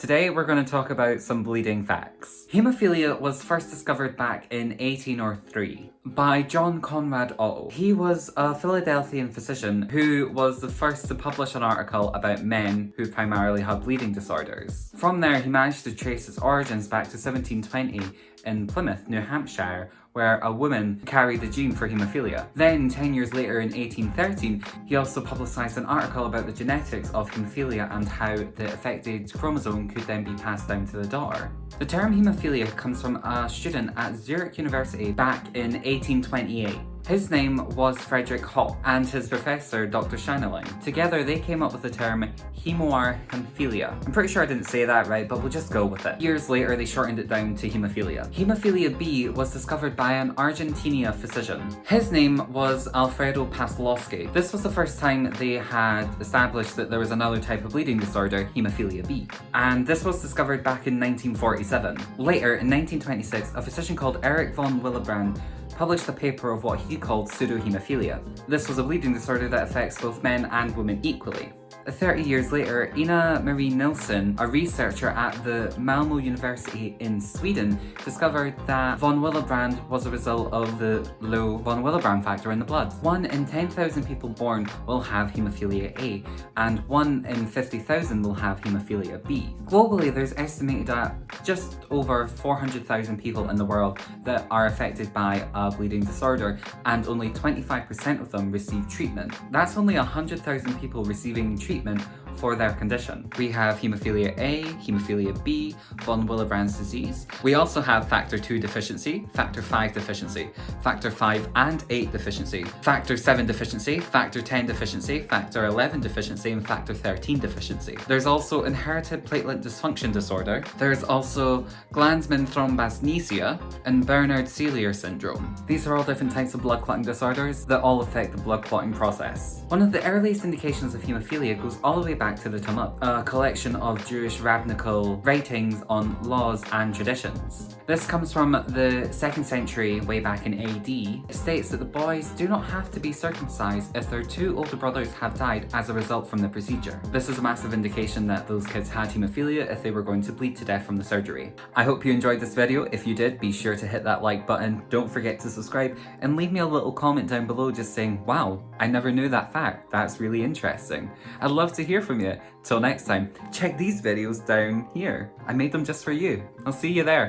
Today we're going to talk about some bleeding facts. Haemophilia was first discovered back in 1803 by John Conrad Otto. He was a Philadelphian physician who was the first to publish an article about men who primarily had bleeding disorders. From there, he managed to trace its origins back to 1720 in Plymouth, New Hampshire, where a woman carried the gene for haemophilia. Then, 10 years later in 1813, he also publicised an article about the genetics of haemophilia and how the affected chromosome could then be passed down to the daughter. The term haemophilia comes from a student at Zurich University back in 1828. His name was Frederick Hopp and his professor, Dr. Schanneling. Together, they came up with the term haemophiliac. I'm pretty sure I didn't say that right, but we'll just go with it. Years later, they shortened it down to haemophilia. Haemophilia B was discovered by an Argentina physician. His name was Alfredo Pawlowski. This was the first time they had established that there was another type of bleeding disorder, haemophilia B. And this was discovered back in 1947. Later, in 1926, a physician called Erich von Willebrand published a paper of what he called pseudohaemophilia. This was a bleeding disorder that affects both men and women equally. 30 years later, Ina Marie Nilsson, a researcher at the Malmö University in Sweden, discovered that von Willebrand was a result of the low von Willebrand factor in the blood. 1 in 10,000 people born will have haemophilia A, and 1 in 50,000 will have haemophilia B. Globally, there's estimated at just over 400,000 people in the world that are affected by a bleeding disorder, and only 25% of them receive treatment. That's only 100,000 people receiving treatment for their condition. We have haemophilia A, haemophilia B, von Willebrand's disease. We also have factor 2 deficiency, factor 5 deficiency, factor 5 and 8 deficiency, factor 7 deficiency, factor 10 deficiency, factor 11 deficiency, and factor 13 deficiency. There's also inherited platelet dysfunction disorder. There's also Glanzmann thrombasnesia and Bernard-Seilier syndrome. These are all different types of blood clotting disorders that all affect the blood clotting process. One of the earliest indications of haemophilia goes all the way back to the Talmud, a collection of Jewish rabbinical writings on laws and traditions. This comes from the 2nd century, way back in AD. It states that the boys do not have to be circumcised if their 2 older brothers have died as a result from the procedure. This is a massive indication that those kids had haemophilia if they were going to bleed to death from the surgery. I hope you enjoyed this video. If you did, be sure to hit that like button. Don't forget to subscribe and leave me a little comment down below just saying, wow, I never knew that fact. That's really interesting. I'd love to hear from you. Till next time, check these videos down here. I made them just for you. I'll see you there.